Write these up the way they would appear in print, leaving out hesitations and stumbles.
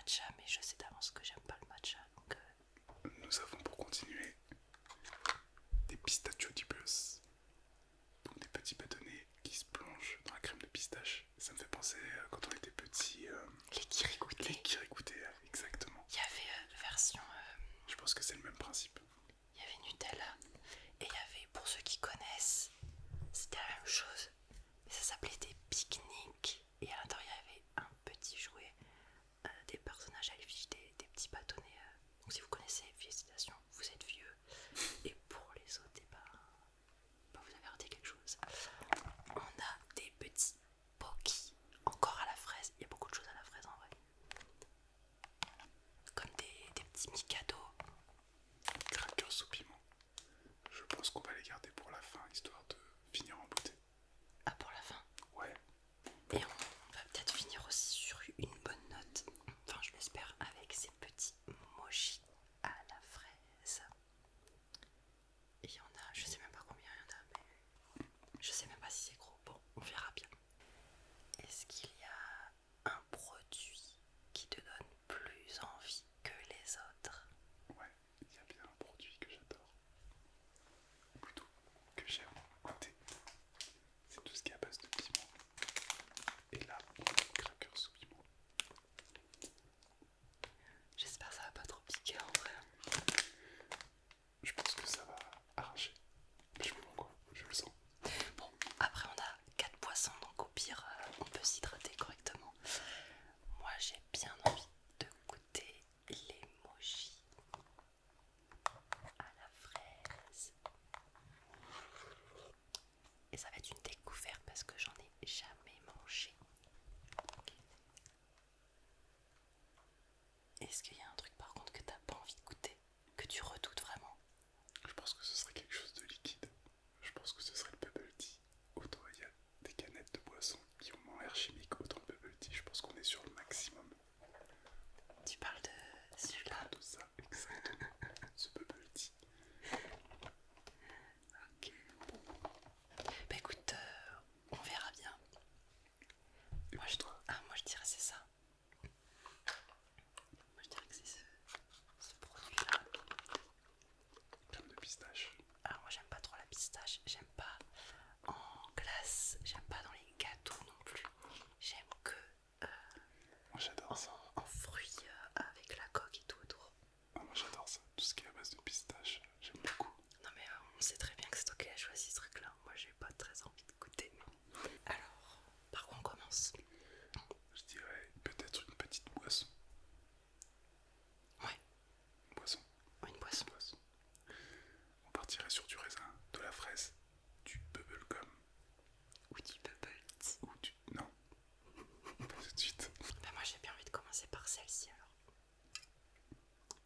matcha, mais je sais d'avance que j'aime pas le matcha. Donc, Nous avons pour continuer des pistachio dippers. Donc des petits bâtonnets qui se plongent dans la crème de pistache. Ça me fait penser quand on était petit. les kirigoutés. Les kirigoutés, exactement. Il y avait version. Je pense que c'est le même principe. Il y avait Nutella. Et il y avait, pour ceux qui connaissent, c'était la même chose. Mais ça s'appelait des pique-niques. Et à l'intérieur, il y avait un petit jouet, des personnages à l'effigie, des petits bâtonnets. Donc si vous connaissez, félicitations, vous êtes vieux. Et pour les autres, vous avez raté quelque chose. On a des petits Pocky, encore à la fraise. Il y a beaucoup de choses à la fraise en vrai. Comme des petits Mikado. Crackers sous piment. Je pense qu'on va les garder pour la fin, histoire de finir en beauté. Ah, pour la fin. Ouais. Et on va peut-être finir aussi sur une bonne note. Enfin, je l'espère, avec ces petits mochis à la fraise. Et il y en a, je sais même pas combien il y en a, mais je sais même pas si c'est gros. Bon, on verra bien. Est-ce qu'il y a un produit qui te donne plus envie que les autres? Ouais, il y a bien un produit que j'adore. Ou plutôt, que j'aime goûter. C'est tout ce qui est à base de piment. Et là, on a des crackers sous piment. J'espère que ça va pas trop piquer en vrai. Je pense que ça va arracher. Je sais pas pourquoi, je le sens. Bon, après on a 4 poissons, donc au pire, on peut s'hydrater correctement. Moi j'ai bien envie de goûter les mochis à la fraise. Et ça va être une découverte parce que j'en ai jamais mangé. Est-ce qu'il y a un truc par contre que t'as pas envie de goûter, que tu redoutes vraiment? Je pense que ce serait quelque chose de liquide. Je pense que ce serait le bubble tea. Autant il y a des canettes de boissons qui ont l'air chimique, autant le bubble tea, je pense qu'on est sur le maximum. Tu parles de celui-là? Tout ça, exactement. Ce bubble tea. Ok. Bah écoute, on verra bien. Et Moi pour je, toi, moi je dirais c'est ça. Moi je dirais que c'est ce produit-là. crème de pistache. Alors moi j'aime pas trop la pistache, j'aime pas en glace, j'aime pas dans les gâteaux non plus. J'aime que Moi j'adore ça. en fruits avec la coque et tout autour. Ah, moi j'adore ça. Tout ce qui est à base de pistache, j'aime beaucoup. Non mais on sait très bien que c'est toi qui as choisi ce truc-là. Moi j'ai pas très envie de goûter. Alors, par quoi on commence? Je dirais peut-être une petite boisson. Ouais, Une boisson. une boisson. Boisson. On partirait sur du raisin, de la fraise, du bubblegum Ou du bubble tea. ou du... Non, pas tout de suite. Bah moi j'ai bien envie de commencer par celle-ci alors.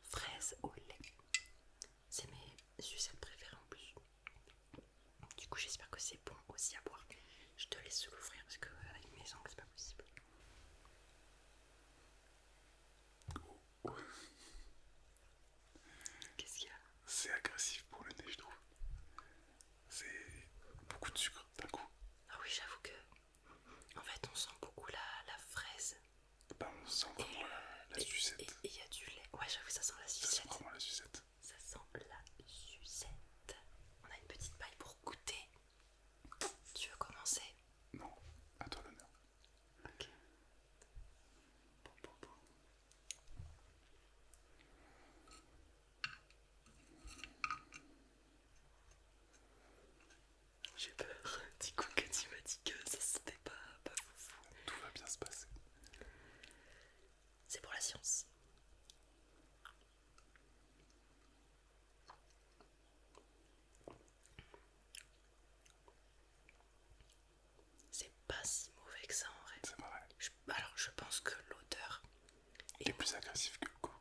Fraise au lait. C'est mes sucettes préférées en plus. Du coup j'espère que c'est bon aussi à boire. Je te laisse l'ouvrir parce que avec mes ongles c'est pas possible. Oh, Qu'est-ce qu'il y a? c'est agressif pour le nez, je trouve. C'est beaucoup de sucre d'un coup. Ah oui j'avoue que en fait on sent beaucoup la fraise. Bah, on sent vraiment la sucette. Et il y a du lait. Ouais j'avoue ça sent la Ça sent sucette. vraiment la sucette. Ça sent la sucette. On a une petite paille pour goûter. Tu veux commencer? Non, à toi l'honneur. Ok. Bon, bon, bon. J'ai peur. Du coup que tu m'as dit que ça c'était pas foufou. Tout va bien se passer. C'est pour la science. C'est pas si mauvais que ça en vrai. C'est vrai. Alors je pense que l'odeur Il est plus agressif que le goût.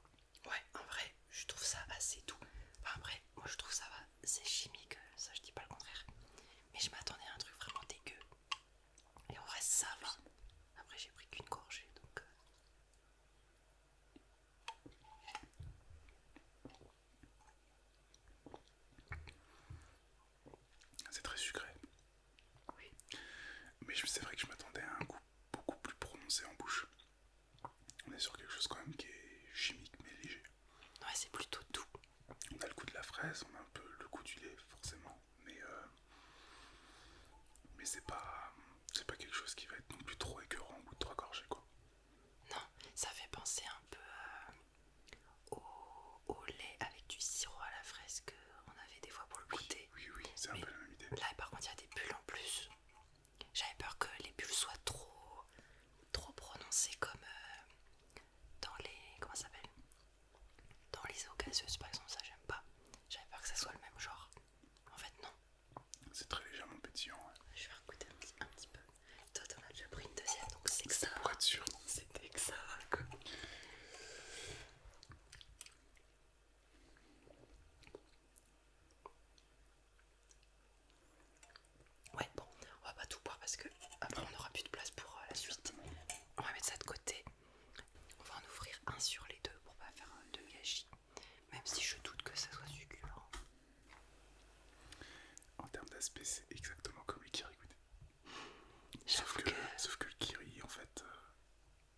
ouais en vrai je trouve ça assez doux. Enfin après moi je trouve ça va. C'est chimique ça je dis pas le contraire. Mais je m'attendais à un truc vraiment dégueu. Et en vrai ça va. Après j'ai pris qu'une gorgée donc C'est très sucré. oui. Mais c'est vrai que je m'attendais à un goût beaucoup plus prononcé en bouche. On est sur quelque chose quand même qui est fraise, on a un peu le goût du lait forcément, mais c'est pas quelque chose qui va être non plus trop écœurant au bout de 3 gorgées quoi. Non, ça fait penser un peu au lait avec du sirop à la fraise qu'on avait des fois pour le goûter. Oui, c'est un Mais peu la même idée. là par contre il y a des bulles en plus. J'avais peur que les bulles soient trop prononcées comme dans les... comment ça s'appelle, dans les eaux gazeuses par exemple, ça j'aime pas. J'avais peur que ça soit le même genre. En fait non. C'est très légèrement pétillant. Ouais. Je vais recouter un petit peu. Toi t'en as déjà pris une deuxième donc c'est que ça Pour va. être sûr. C'était que ça va quoi. Ouais bon, on va pas tout boire parce que après on n'aura plus de place pour la suite. On va mettre ça de côté. On va en ouvrir un sur les deux pour pas faire de gâchis. Même si je doute que ça soit succulent. En termes d'aspect, c'est exactement comme le kiri. Sauf que le kiri, en fait,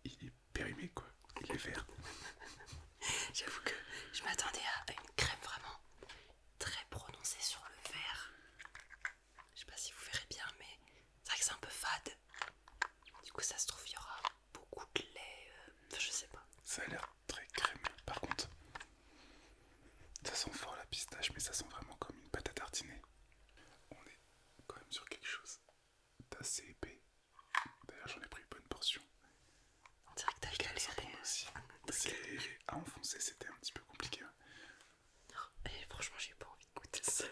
il est périmé quoi. Il est vert. J'avoue que je m'attendais à une crème vraiment très prononcée sur le vert. Je sais pas si vous verrez bien, mais c'est vrai que c'est un peu fade. Du coup, ça se trouve, il y aura beaucoup de lait. Enfin, je sais pas. Ça a l'air très crémeux. Par contre, ça sent fort la pistache, mais ça sent vraiment comme une pâte à tartiner. On est quand même sur quelque chose d'assez épais. D'ailleurs, j'en ai pris une bonne portion. On dirait que t'as Je te laisse en galéré. prendre aussi. À enfoncer, c'était un petit peu compliqué. Et franchement, j'ai pas envie de goûter ça.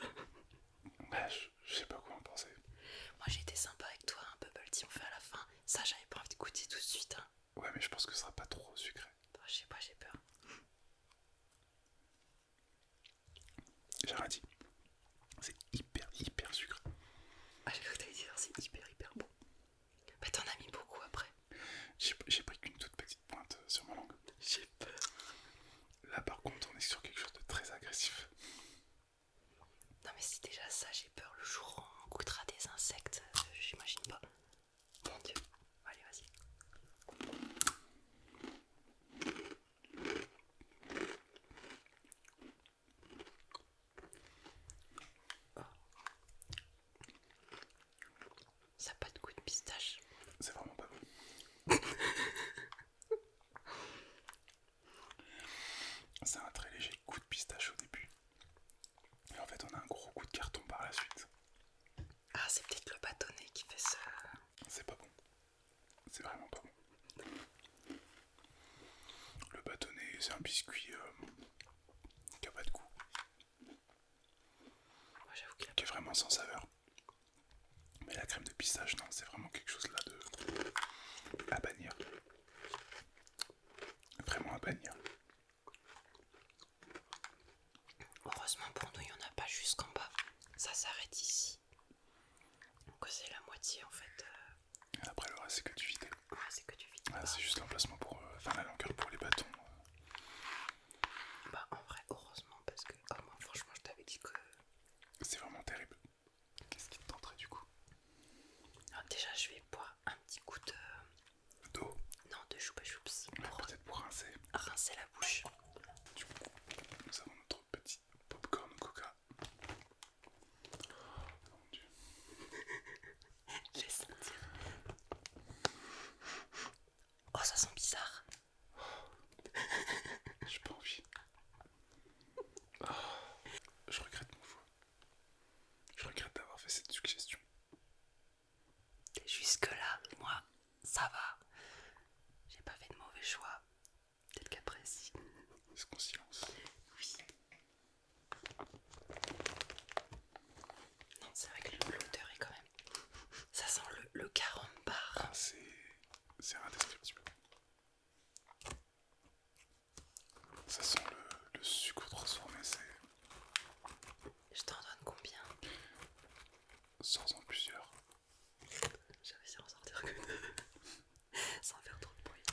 Ouais, je sais pas quoi en penser. Moi, j'ai été sympa avec toi, un bubble tea on fait à la fin. Ça, j'avais pas envie de goûter tout de suite. Hein. Ouais, mais je pense que ce sera pas trop sucré. Enfin, je sais pas, j'ai peur. J'ai rien dit. C'est hyper sucré. Ah, j'ai cru que t'allais dire c'est hyper bon. Bah, t'en as mis beaucoup après. J'ai pris qu'une toute petite pointe sur ma langue. J'ai peur. Là, par contre, on est sur quelque chose de très agressif. Non, mais c'est déjà ça, j'ai peur. Le jour où on goûtera des insectes, j'imagine pas. Mon dieu. Allez, vas-y. Oh. Ça n'a pas de goût de pistache. C'est vraiment pas bon. C'est un très léger goût de pistache au début. Et en fait, on a un gros goût de carton par la suite. Ah, c'est peut-être le bâtonnet qui fait ça. C'est pas bon. C'est vraiment pas bon. Le bâtonnet, c'est un biscuit qui a pas de goût. Moi, j'avoue qu'il a Qui est vraiment sans saveur. Mais la crème de pistache, non, c'est vraiment quelque chose là à bannir. Vraiment à bannir. Heureusement pour nous, il n'y en a pas jusqu'en bas. Ça s'arrête ici. Donc c'est la moitié en fait. Et après le reste, c'est que du vide. Ouais, c'est que du vide. Ah, c'est juste l'emplacement pour... Enfin, la longueur pour les bâtons. Bah en vrai, heureusement parce que... Oh, moi franchement, je t'avais dit que... C'est vraiment terrible. Qu'est-ce qui te tenterait du coup? Alors, déjà, je vais boire un petit coup de... D'eau. Non, de choupa choups. Pour Peut-être pour rincer. rincer la bouche. Du coup, nous avons notre petit popcorn coca. Oh mon dieu. Je vais sentir. Oh, ça sent bizarre. J'ai pas envie. Oh, je regrette mon choix. Je regrette d'avoir fait cette suggestion. Jusque là, moi, ça va. J'ai pas fait de mauvais choix. Peut-être qu'après, si. Est-ce qu'on s'y lance? Oui. Non, c'est vrai que l'odeur est quand même... Ça sent le carambar. Ah, c'est indescriptible. Ça sent le sucre transformé, c'est... Je t'en donne combien? Sors-en plusieurs. J'ai réussi à en sortir que sans faire trop de bruit.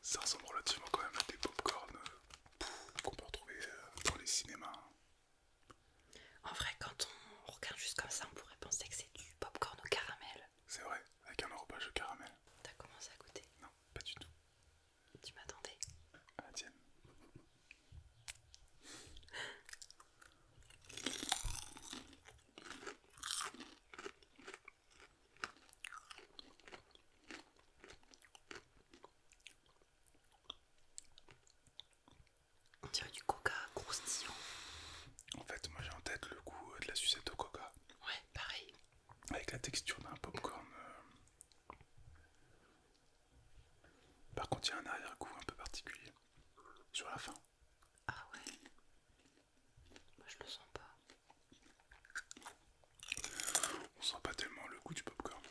Ça ressemble relativement quand même à des popcorn qu'on peut retrouver dans les cinémas. En vrai, quand on regarde juste comme ça, on pourrait penser que c'est du popcorn au caramel. C'est vrai, avec un enrobage de caramel. T'as commencé à goûter? Non, pas du tout. Tu m'attendais? À la tienne. Par contre, il y a un arrière-goût un peu particulier sur la fin. Ah ouais. Moi je le sens pas. On sent pas tellement le goût du popcorn.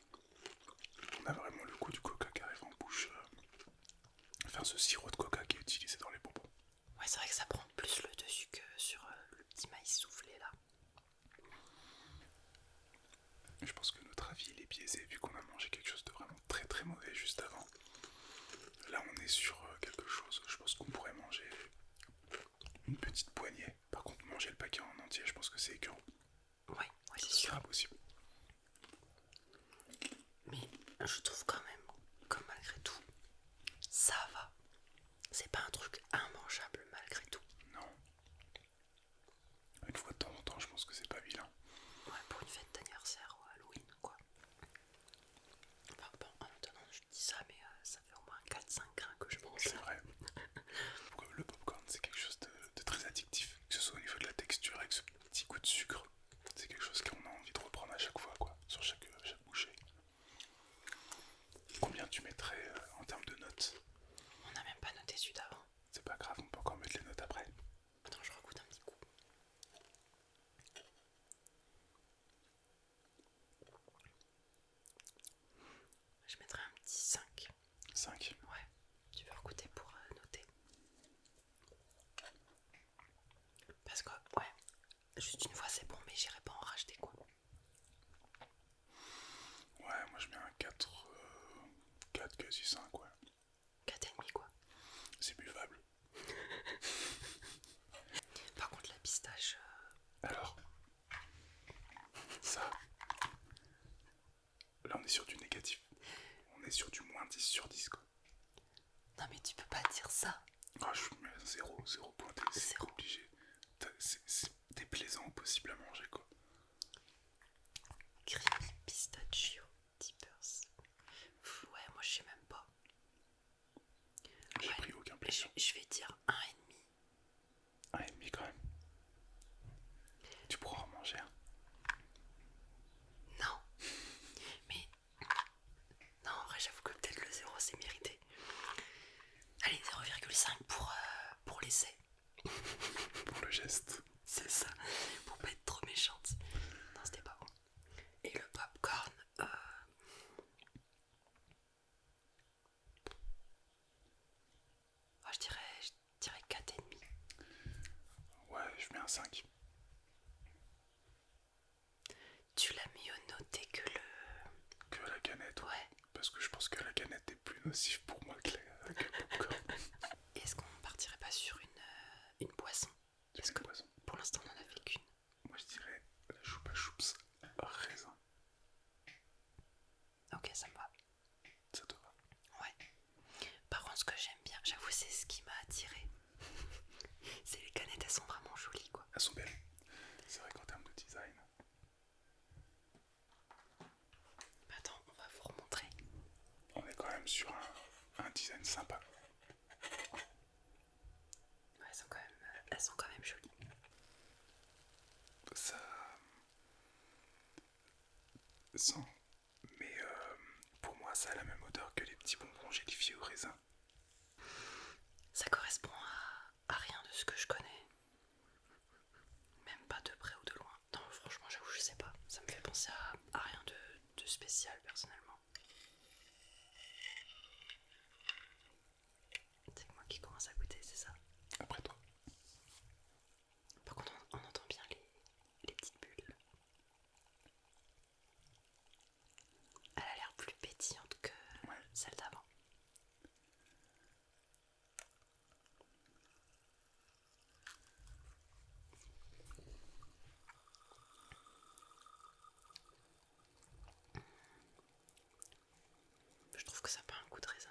On a vraiment le goût du coca qui arrive en bouche. Enfin, ce sirop de coca qui est utilisé dans les bonbons. Ouais, c'est vrai que ça prend plus le dessus que sur le petit maïs soufflé là. Je pense que notre avis il est biaisé vu qu'on a mangé quelque chose de vraiment très très mauvais juste avant. Là on est sur quelque chose, je pense qu'on pourrait manger une petite poignée. Par contre manger le paquet en entier, je pense que c'est écœurant. Ouais, c'est sûr. C'est impossible. Mais je trouve quand même que malgré tout, ça va. C'est pas un truc immangeable malgré tout. Non. Une fois de temps en temps, je pense que c'est pas vilain. Ouais, pour une fête d'anniversaire ou Halloween, quoi. Enfin bon, en attendant, je dis ça, mais ça fait au moins 4-5 grains que je mange. C'est vrai. Le popcorn, c'est quelque chose de très addictif. Que ce soit au niveau de la texture, avec ce petit goût de sucre. C'est quelque chose qu'on a envie de reprendre à chaque fois, quoi. Sur chaque bouchée. Combien tu mettrais en termes de notes? On n'a même pas noté celui d'avant. C'est pas grave, on peut encore mettre les notes après. Attends, je regoute un petit coup. Je mettrais un petit 5. 5. Ouais, tu veux regoûter pour noter. Parce que, ouais, juste une fois c'est bon, mais j'irai pas en racheter quoi. Ouais, moi je mets un 4, 4 quasi 5, ouais. 4,5 quoi. C'est buvable. Par contre, la pistache. Alors, ça, là on est sur du négatif. On est sur du moins 10 sur 10, quoi. Non, mais tu peux pas dire ça. Ah, je mets 0 pointé, c'est Zéro. obligé. C'est déplaisant possible à manger, quoi. Creamy pistachio dippers. Ouais, moi je sais même pas. J'ai Ouais, pris aucun plaisir. je vais dire 1,5. 1,5 quand même. Tu pourras en manger un. Non. Mais. Non, en vrai, j'avoue que peut-être le 0 c'est mérité. Allez, 0,5 pour l'essai. Pour le geste. C'est ça, pour pas être trop méchante. Non, c'était pas bon. Et le popcorn, oh, je dirais 4,5. Ouais, je mets un 5. Tu l'as mieux noté que le... Que la canette, Ouais. Parce que je pense que la canette est plus nocive pour moi que le popcorn. Est-ce qu'on partirait pas sur une boisson? Parce que Poisson. pour l'instant on en a fait qu'une. Moi je dirais la choupa choups raisin. Ok, ça me va. Ça te va? Ouais. Par contre, ce que j'aime bien, j'avoue, c'est ce qui m'a attiré. C'est les canettes, elles sont vraiment jolies, quoi. Elles sont belles. C'est vrai qu'en termes de design. Attends, on va vous remontrer. On est quand même sur un design sympa. Ouais, elles sont quand même jolies. Ça sent. Mais pour moi, ça a la même odeur que les petits bonbons gélifiés au raisin. Ça correspond à rien de ce que je connais. Même pas de près ou de loin. Non, franchement, j'avoue, je sais pas. Ça me fait penser à rien de spécial, personnellement. C'est moi qui commence à goûter, c'est ça. Après toi. Par contre, on entend bien les petites bulles. Elle a l'air plus pétillante que celle d'avant. Je trouve que ça n'a pas un goût de raisin.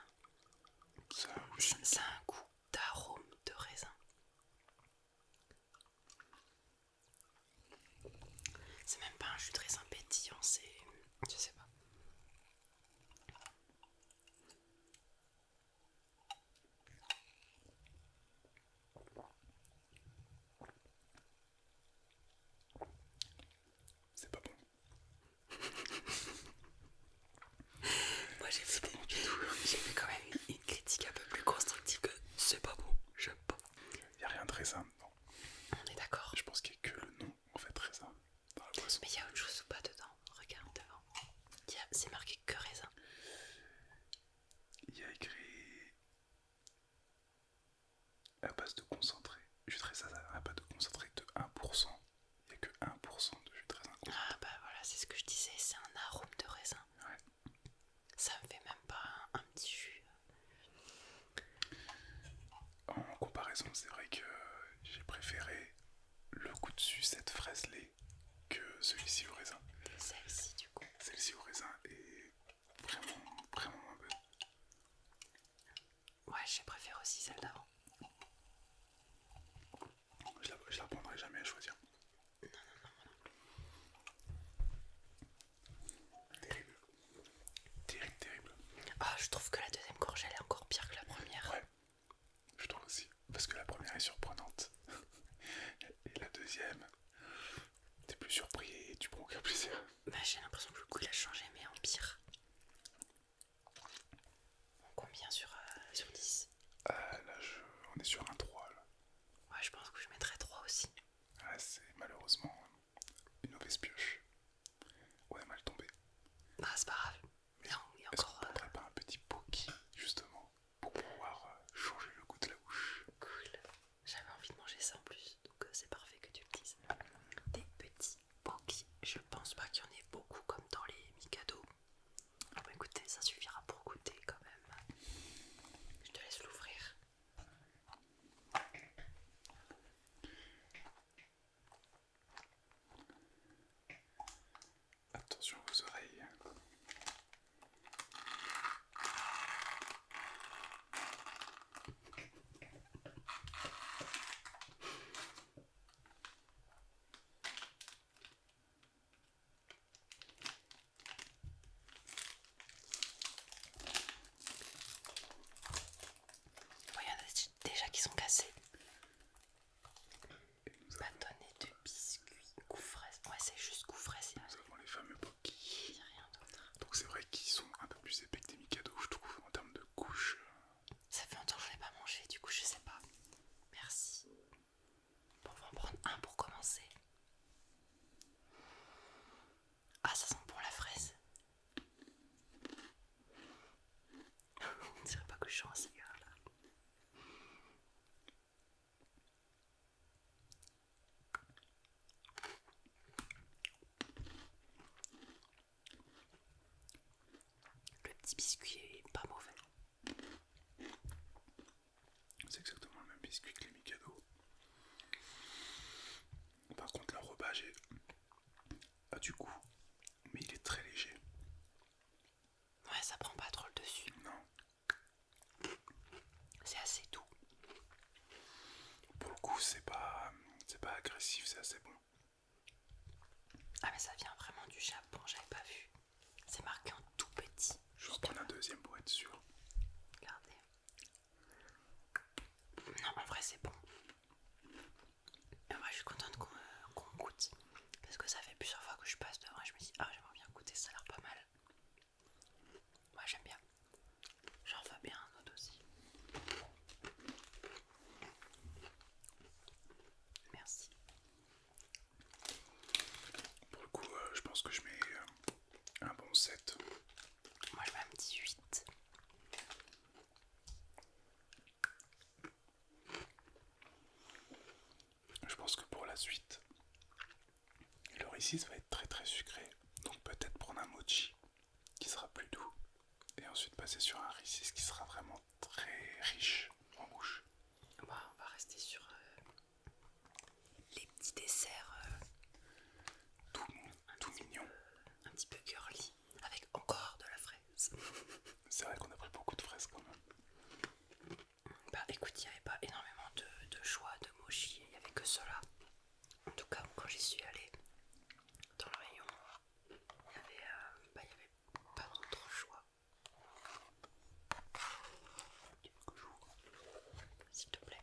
Ça a un goût d'arôme de raisin. C'est même pas un jus de raisin pétillant, c'est... Je sais pas. C'est pas bon. Moi j'ai fait quand même une critique un peu base de concentré. Jus de raisin, ça n'a pas de concentré de 1%. Il n'y a que 1% de jus de raisin concentré. Ah bah voilà, c'est ce que je disais, c'est un arôme de raisin. Ouais. Ça me fait même pas un petit jus. En comparaison, c'est vrai que j'ai préféré le goût de sucette fraise-lait que celui-ci au raisin. Celle-ci du coup. Celle-ci au raisin est vraiment moins bonne. Ouais, j'ai préféré aussi celle d'avant. Je la prendrai jamais à choisir. Terrible. Terrible. Ah, je trouve que la deuxième gorgée elle est encore pire que la première. Ouais, je trouve aussi. Parce que la première est surprenante. Et la deuxième, t'es plus surpris et tu prends aucun plaisir. Bah, j'ai l'impression que le goût il a changé, mais en pire. Combien sur 10? Là, on est sur un 3 là. Ouais, je pense que je mettrais 3 aussi. Ah, c'est malheureusement une mauvaise pioche. On est mal tombé. Bah, c'est pas grave. Non, il y a Est-ce encore. qu'on prendrait pas un petit poki, justement, pour pouvoir changer le goût de la bouche? Cool. J'avais envie de manger ça en plus, donc c'est parfait que tu le dises. Des petits poki. Je pense pas qu'il y en ait beaucoup comme dans les Mikado. Ah bah écoutez, ça suffira pour goûter quand même. Je te laisse l'ouvrir. Attention aux oreilles. Bon, il y en a déjà qui sont cassés. Et nous avons, Bâtonnet de biscuits, goût fraise. Ouais, c'est juste goût fraise, il nous avons les fameux poki. n'y a rien d'autre. Donc c'est vrai qu'ils sont un peu plus épais que des Mikado, je trouve, en termes de couches. Ça fait longtemps que je n'ai pas mangé, du coup je sais pas. Merci. Bon, on va en prendre un pour commencer. Ah, ça sent bon la fraise. On dirait pas que je suis un cigare là. Le petit biscuit est pas mauvais. C'est exactement le même biscuit que les Mikado. Par contre, l'enrobage a du goût, mais il est très léger. Ouais, ça prend pas trop le dessus. Non, C'est assez doux. pour le coup, c'est pas agressif, c'est assez bon. Ah, mais ça vient vraiment du Japon, j'avais pas vu. C'est marqué en tout petit. Je vais en prendre un deuxième pour être sûr. Regardez. Non, en vrai, c'est bon. En vrai, je suis contente qu'on goûte. Parce que ça fait plusieurs fois que je passe devant et je me dis, ah, j'aimerais bien goûter, ça a l'air pas mal. Moi, j'aime bien. J'en veux bien un autre aussi. Merci. Pour le coup, je pense que je mets un bon 7. Moi, je mets un petit 8. Je pense que pour la suite, alors ici, ça va être très sucré. Donc peut-être prendre un mochi qui sera plus doux. Et ensuite passer sur un Reese's qui sera vraiment très riche en bouche. Bon, on va rester sur les petits desserts Tout mignon. un petit peu girly. Avec encore de la fraise. C'est vrai qu'on a pris beaucoup de fraises quand même. Bah écoute, il n'y avait pas énormément de choix de mochi, il n'y avait que cela. En tout cas, quand j'y suis allée dans le rayon, il y avait pas d'autre choix. S'il te plaît.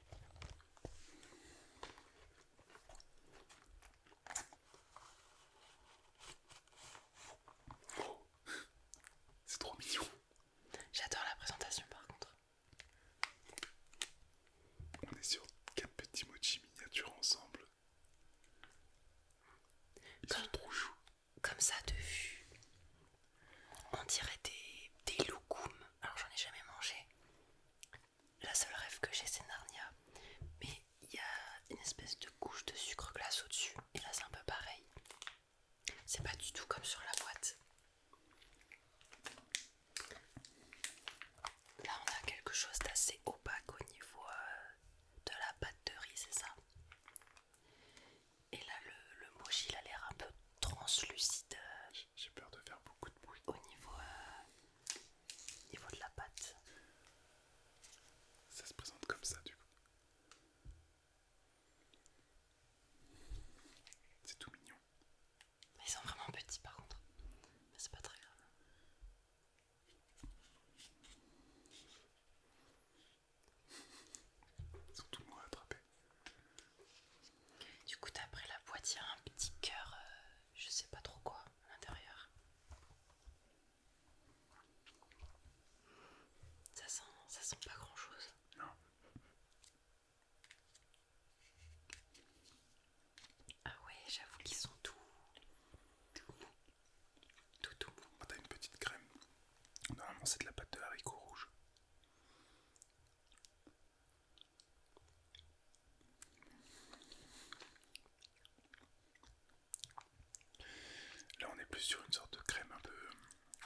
Oh, c'est trop mignon. J'adore la présentation par contre. On est sur 4 petits mochis miniatures ensemble. Non, c'est de la pâte de haricots rouges. Là, on est plus sur une sorte de crème un peu,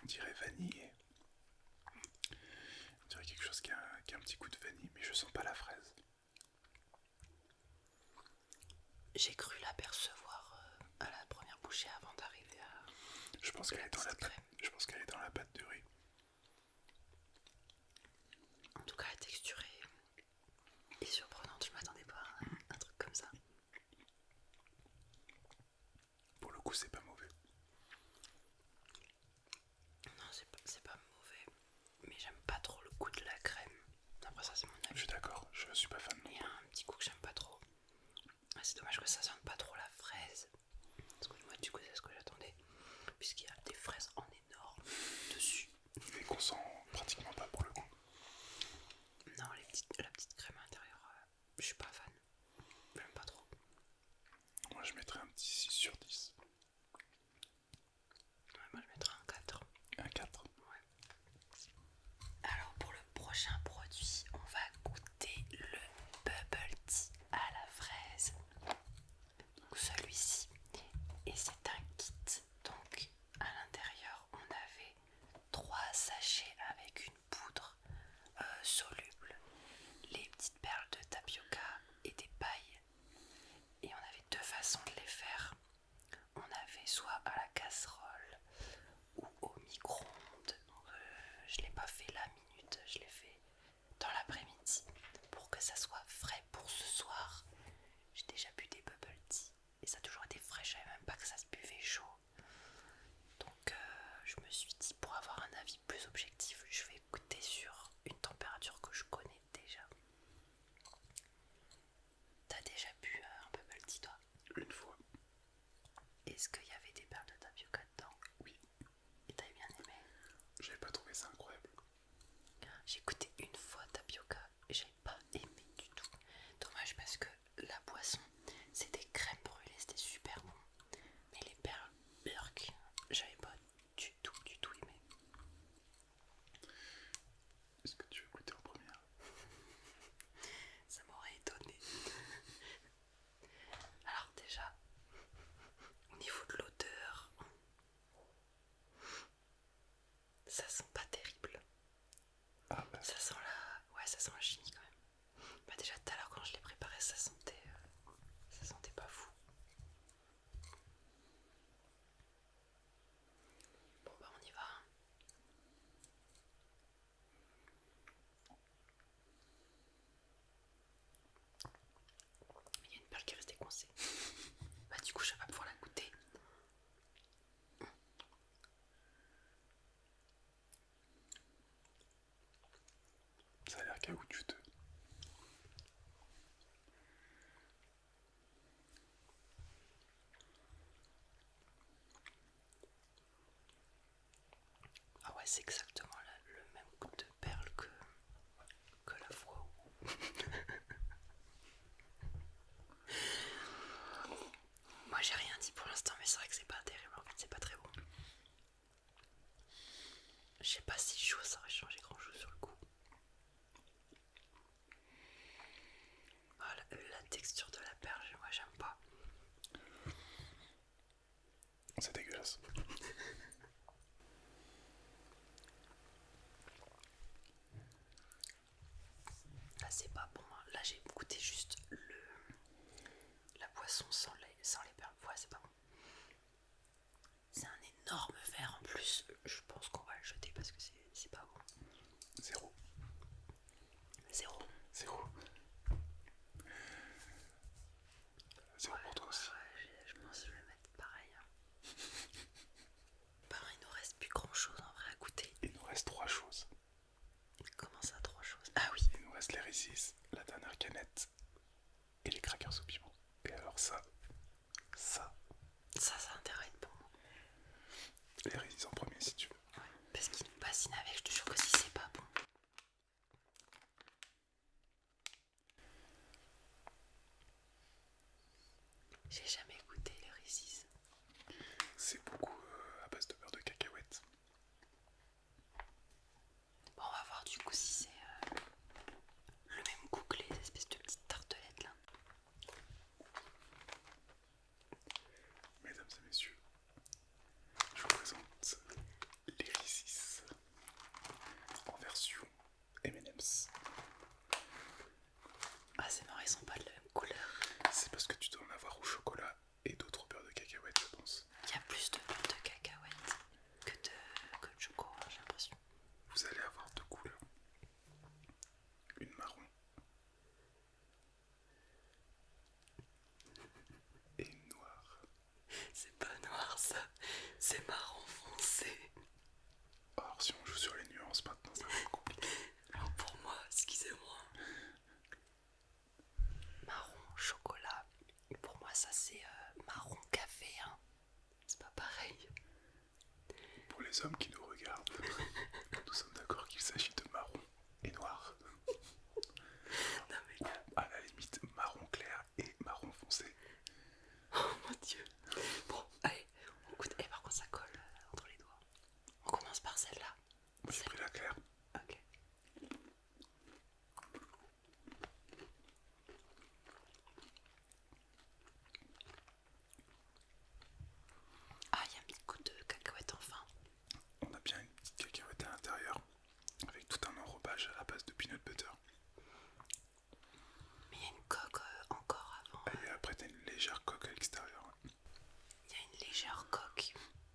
on dirait vanillée. On dirait quelque chose qui a un petit goût de vanille, mais je sens pas la fraise. J'ai cru l'apercevoir à la première bouchée avant d'arriver à Je pense qu'elle la est dans la petite pâte. crème. Je pense qu'elle est dans la pâte de riz. En tout cas, la texture est surprenante. Je m'attendais pas à un truc comme ça. Pour le coup, c'est pas mauvais. Non, c'est pas mauvais. Mais j'aime pas trop le goût de la crème. Après ça, c'est mon Je avis. suis d'accord, je suis pas fan non Il y plus. a un petit goût que j'aime pas trop. Ah, c'est dommage que ça sente pas trop la fraise. Parce que moi, du coup, c'est ce que j'attendais. Puisqu'il y a des fraises en énorme dessus. Et qu'on sent pratiquement pas pour le coup. Non, la petite crème à l'intérieur, je suis pas fan. J'aime pas trop. Moi, je mettrais un petit 6 sur 10. Ouais, moi, je mettrais un 4. Un 4. Ouais. Alors, pour le prochain produit, on va goûter le bubble tea à la fraise. Donc, celui-ci. Et c'est un kit. Donc, à l'intérieur, on avait 3 sachets avec une poudre soluble, les petites perles de tapioca et des pailles. Et on avait 2 façons de les faire. On avait soit à la casserole ou au micro-ondes. Je l'ai pas fait la minute, je l'ai fait dans l'après-midi pour que ça soit frais pour ce soir. J'ai déjà bu des bubble tea et ça a toujours été frais, je savais même pas que ça se buvait chaud. Donc je me suis dit, pour avoir un avis plus objectif, je vais goûter sur une température que je connais déjà. T'as déjà bu un bubble tea toi? Une fois. Est-ce qu'il y avait des perles de tapioca dedans? Oui. Et t'avais bien aimé? J'avais pas trouvé ça incroyable. J'ai goûté une fois tapioca et j'ai pas aimé du tout. Dommage parce que la boisson, c'est des crèmes brûlées, c'était super bon. Mais les perles Burk, j'avais pas du tout aimé. Est-ce que tu veux goûter en première? Ça m'aurait étonné. Alors déjà, au niveau de l'odeur, ça sent pas terrible. Ah bah, Ça sent ça sent la chimie quand même. Bah déjà tout à l'heure quand je l'ai préparé, ça sentait pas fou. Bon bah on y va. Il y a une perle qui est restée coincée. Bah du coup je vais pas pouvoir la goûter. ça a l'air caoutchouteux. Ah ouais, c'est exactement le même goût de perle que la fois où. Moi j'ai rien dit pour l'instant, mais c'est vrai que c'est pas terrible en fait, c'est pas très bon. Je sais pas si chaud ça aurait changé grand chose sur le coup. Ah, la texture de la perle, moi j'aime pas. C'est dégueulasse. Là c'est pas bon, hein. Là j'ai goûté juste la boisson sans les perles. Ouais, c'est pas bon. C'est un énorme verre en plus. Je pense qu'on va le jeter parce que c'est pas bon. 0. 0. 0. 0 pour toi aussi. Ouais, je pense que je vais mettre pareil. Hein. Pareil, il nous reste plus grand chose en vrai à goûter. Il nous reste 3 choses. Comment ça, 3 choses? Ah oui. Il nous reste les Reese's, la dernière canette et les crackers au piment. Et alors ça Ça a intérêt à être bon. les Reese's en premier si tu veux. Ouais, parce qu'il nous bassine avec, je te jure que si c'est pas bon. J'ai jamais goûté les Reese's. C'est beaucoup à base de beurre de cacahuète. les hommes qui nous regardent, nous sommes d'accord qu'il s'agit de marron et noir. Non mais... À la limite, marron clair et marron foncé. Oh mon dieu. Bon, allez, on goûte. Et par contre, ça colle entre les doigts. On commence par celle-là. Moi j'ai pris la claire. Ok. Ah, il y a un petit coup de cacahuète enfin. On a bien une petite cacahuète à l'intérieur, avec tout un enrobage à base de peanut butter. Mais il y a une coque encore avant. Et après t'as une légère coque à l'extérieur. Il y a une légère coque,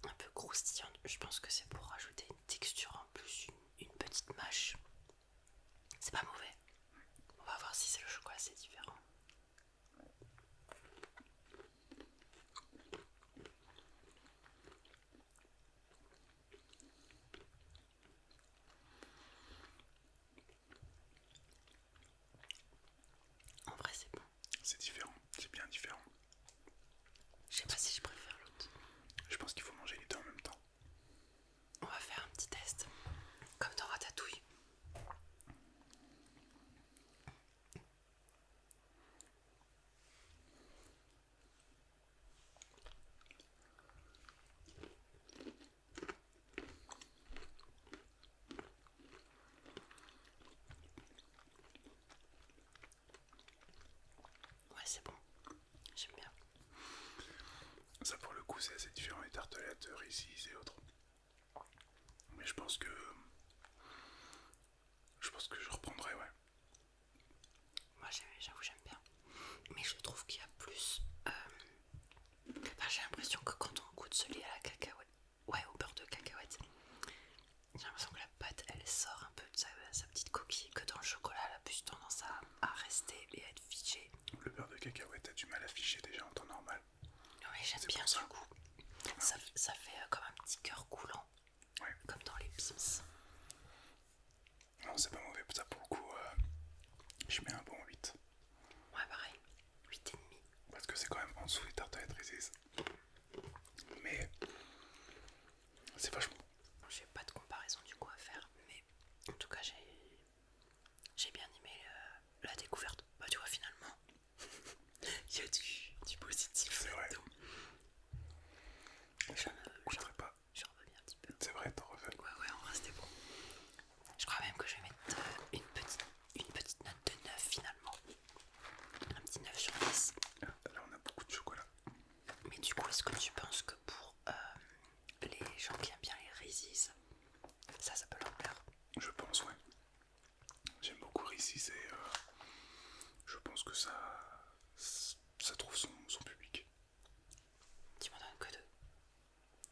un peu croustillante. Je pense que c'est pour rajouter une texture en plus, une petite mâche. C'est pas mauvais. On va voir si c'est le chocolat, c'est différent. En vrai, c'est bon. C'est différent, c'est bien différent. Je sais pas si je préfère l'autre. Je pense qu'il faut manger les deux en même temps. On va faire un petit test, comme dans Ratatouille. Ouais, c'est bon. J'aime bien. Ça pour le coup c'est assez différent des tartelettes, Reese's et autres. Mais je pense que je reprendrai, ouais. Moi, j'avoue, j'aime bien. Mais je trouve qu'il y a plus... Enfin, j'ai l'impression que quand on goûte celui à la cacahuète, ouais, au beurre de cacahuète, j'ai l'impression que la pâte, elle sort un peu de sa petite coquille, que dans le chocolat, elle a plus tendance à rester et à être figée. Le beurre de cacahuète a du mal à figer déjà en temps normal. Oui, j'aime C'est bien pour ça. du coup. Ça fait comme un petit cœur coulant, Ouais. comme dans les Pims. Non, c'est pas mauvais, ça pour le coup, je mets un bon 8. Ouais, pareil, 8,5. Parce que c'est quand même en dessous des tartelettes Reese's. Mais c'est vachement bon. J'ai pas de comparaison du coup à faire, mais en tout cas, j'ai bien aimé la découverte. Bah, tu vois, finalement, il y a du positif. C'est vrai. J'en Goûterai pas. revenais un petit peu. C'est vrai, t'en reviens. Ouais, en vrai, c'était bon. Je crois même que je vais mettre une petite note de 9 finalement. Un petit 9 sur 10. Là on a beaucoup de chocolat. Mais du coup, est-ce que tu penses que pour les gens qui aiment bien les Reese's, ça peut leur plaire? Je pense, ouais. J'aime beaucoup Reese's et je pense que ça trouve son public. Tu m'en donnes que 2.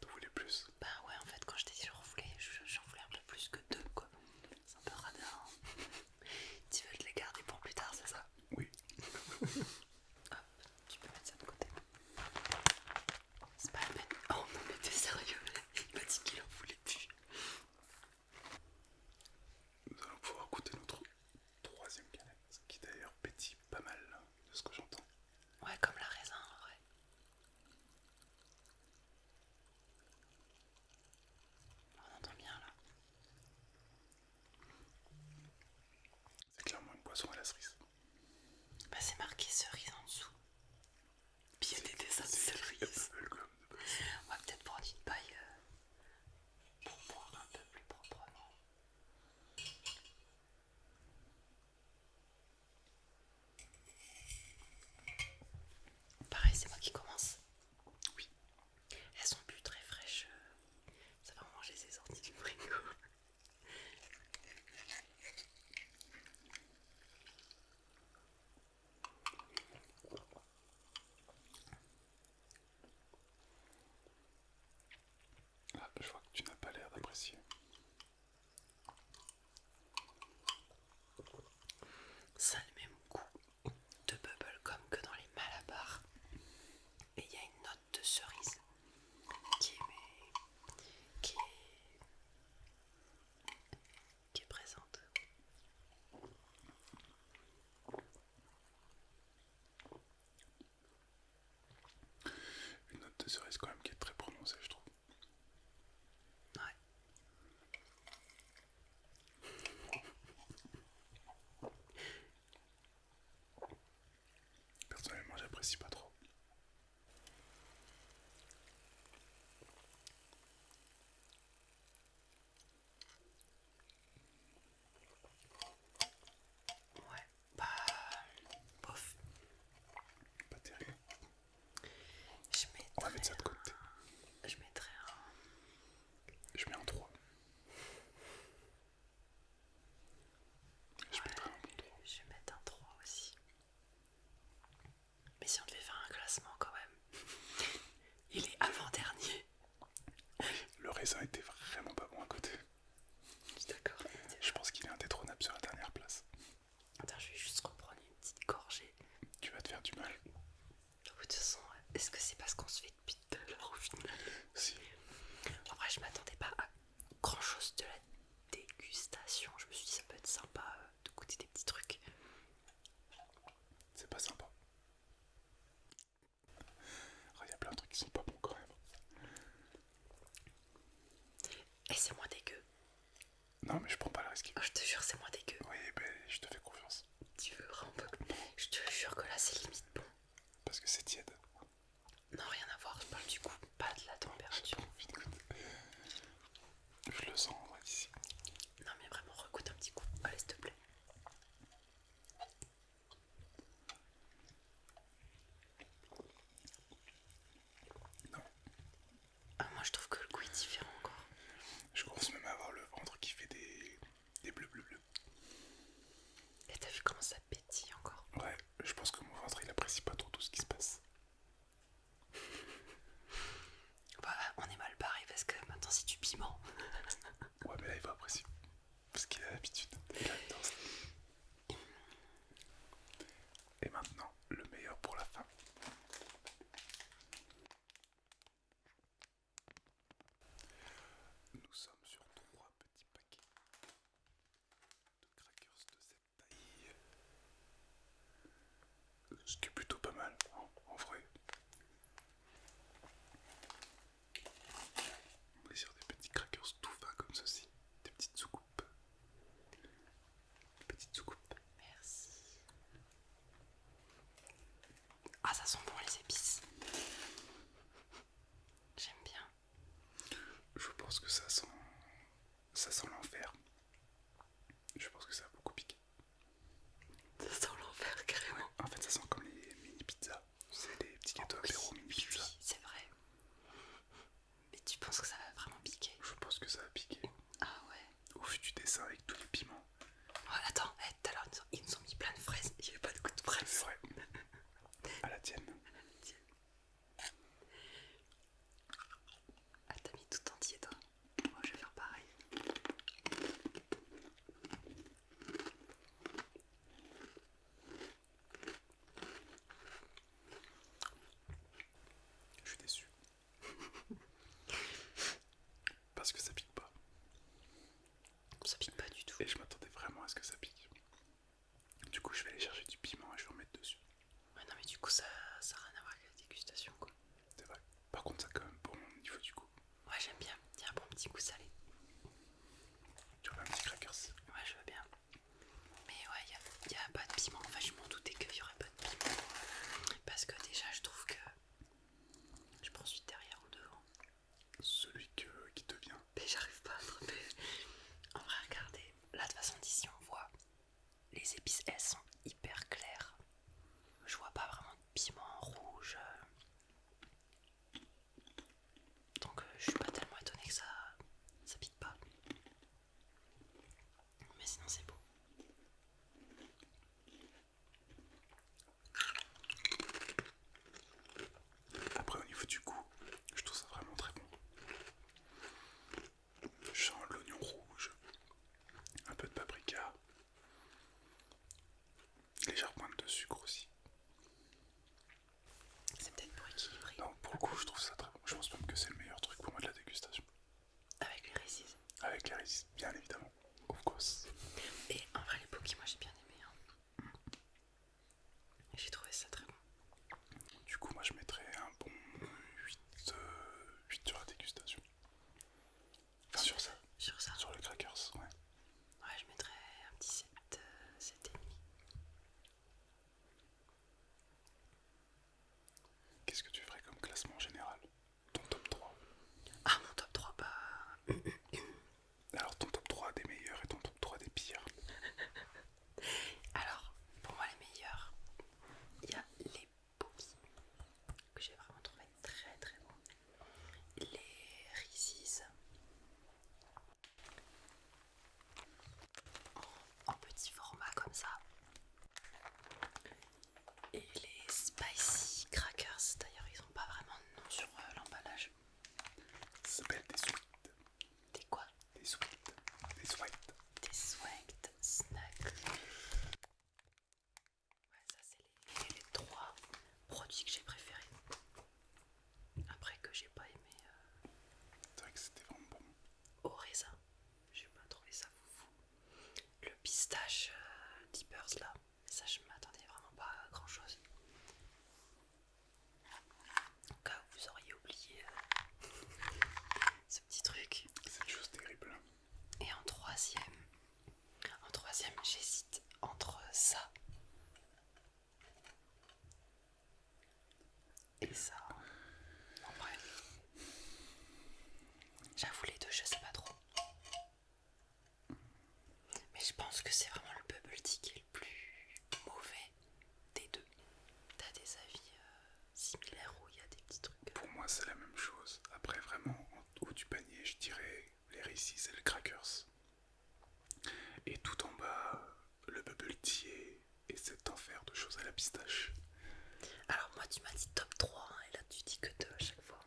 T'en voulais plus? Bah ouais, en fait, quand je t'ai dit j'en voulais un peu plus que 2, quoi. C'est un peu radin. Tu veux te les garder pour plus tard, c'est ça? Oui. Hop, tu peux mettre ça de côté. C'est pas la peine. Oh non, mais t'es sérieux? Il m'a dit qu'il en voulait plus. Nous allons pouvoir goûter notre troisième canette, qui d'ailleurs pétille pas mal de ce que j'entends. Ouais, comme la raisin en vrai. On entend bien là. C'est clairement une boisson à la cerise. Bah c'est marqué cerise en dessous. Puis il y a des dessins de cerise. On va peut-être prendre une paille pour boire un peu plus proprement. Pareil, c'est moi qui commence. Oui. Elles sont plus très fraîches. Ça va manger ses sorties du frigo. Ah, je vois que tu n'as pas l'air d'apprécier. Ça a le même goût de bubblegum que dans les Malabar. Et il y a une note de cerise qui est, qui est présente. Une note de cerise quand même qui est très prononcée, je trouve. Ouais, Mais si on devait faire un classement quand même, il est avant-dernier. Le raisin était vraiment pas bon à côté. Je suis d'accord. Je pense qu'il est indétrônable sur la dernière place. Attends, je vais juste reprendre une petite gorgée. Tu vas te faire du mal. De toute façon, est-ce que c'est parce qu'on se fait depuis tout à l'heure au final? Si. En vrai, je m'attendais pas à grand chose de la dégustation. Je me suis dit, ça peut être sympa de goûter des petits trucs. C'est pas sympa. Il y a plein de trucs qui sont pas bons quand même. Et c'est moins dégueu. Non, mais je prends pas le risque. Oh, je te jure, c'est moins dégueu. Oui, ben je te fais confiance. Tu veux vraiment pas que... Je te jure que là, c'est limite bon. Parce que c'est tiède. Non, rien à voir. Je parle du goût, pas de la température. Je le sens, on va ici. Non, mais vraiment, recoute un petit coup. Allez, s'il te plaît. Non. Ah, moi, je trouve que le goût est différent encore. Je commence même à avoir le ventre qui fait des bleus bleus bleus. Et t'as vu comment ça pétille encore? Ouais, je pense que mon ventre il apprécie pas trop tout ce qui se passe. Bah, on est mal barré parce que maintenant, c'est du piment. Ouais, mais là il va apprécier. Parce qu'il a l'habitude. Il adore ça. Et maintenant, le meilleur pour la fin. Nous sommes sur 3 petits paquets de crackers de cette taille. Ce qui est plutôt pas mal, en vrai. On est sur des petits crackers tout fins comme ceci. Des petites soucoupes. Petites soucoupes. Merci. Ah, ça sent bon les épices. J'aime bien. Je pense que ça sent l'enfer. Je pense que ça a beaucoup piqué. Ça sent l'enfer carrément. En fait, ça sent comme les mini pizzas. C'est les petits gâteaux apéro mini pizza. Oui, c'est vrai. Mais tu penses que ça va vraiment piquer? Je pense que ça a piqué. Ah ouais. Au vu du dessin avec tous les piments. Oh, attends, tout à l'heure ils nous ont mis plein de fraises. Il n'y avait pas de goût de fraises. C'est vrai. À la tienne. Ah, t'as mis tout entier toi. Moi je vais faire pareil. Je suis déçu. Parce que ça pique pas. Ça pique pas du tout. Et je m'attendais vraiment à ce que ça pique. Du coup, je vais aller chercher du piment et je vais en mettre dessus. Ouais, non, mais du coup, ça n'a rien à voir avec la dégustation quoi. C'est vrai. Par contre, ça a quand même bon au niveau du goût. Ouais, j'aime bien. Il y a un bon petit goût salé. Tu veux un petit crackers? Ouais, je veux bien. Mais ouais, il y a pas de piment. Enfin, je m'en doutais qu'il y aurait pas de piment. Parce que déjà, je trouve que je poursuis derrière ou devant. Celui qui te vient. Mais j'arrive pas à attraper. En vrai, regardez. Là, de toute façon, d'ici, on voit. Les épices, elles sont hyper claires. Je vois pas vraiment de piment rouge. Donc, je suis pas tellement étonnée que ça pique pas. Mais sinon, c'est beau. Après, au niveau du goût, je trouve ça vraiment très bon. Je sens l'oignon rouge, un peu de paprika crackers là. Ça, je m'attendais vraiment pas à grand chose. Au cas où vous auriez oublié ce petit truc. Cette chose terrible. Et en troisième, j'hésite entre ça et ça. En vrai, j'avoue les deux, je sais pas trop. Mais je pense que c'est vraiment le bubble tea qui est le plus mauvais des deux. T'as des avis similaires où il y a des petits trucs? Pour moi, c'est la même chose. Après, vraiment, en haut du panier, je dirais les Reese's et le Crackers. Et tout en bas, le bubble tea et cet enfer de choses à la pistache. Alors moi tu m'as dit top 3 hein, et là tu dis que 2 à chaque fois.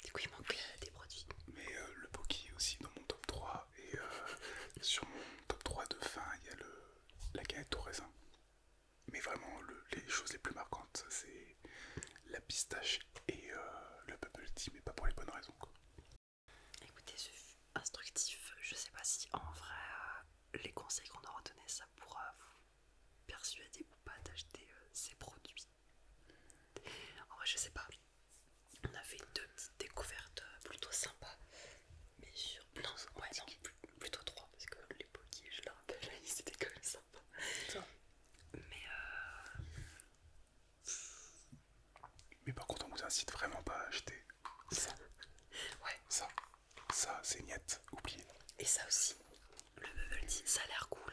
Du coup il manque des produits. Mais le Pocky est aussi dans mon top 3. Et sur mon top 3 de fin, il y a la galette au raisin. Mais vraiment, les choses les plus marquantes, c'est la pistache et le bubble tea, mais pas pour les bonnes raisons, quoi. Écoutez, ce fut instructif. Je sais pas si en vrai les conseils qu'on aura donnés ça pourra vous persuader ou pas d'acheter ces produits. En vrai je sais pas. On a fait 2 petites découvertes plutôt sympas. Mais sur... Non, ouais, non, plutôt 3 parce que les pokies, je le rappelle, ils étaient quand même sympas. Mais Mais par contre, on vous incite vraiment pas à acheter ça. ouais. Ça, c'est niette, oubliez. Et ça aussi, le bubble tea, ça a l'air cool.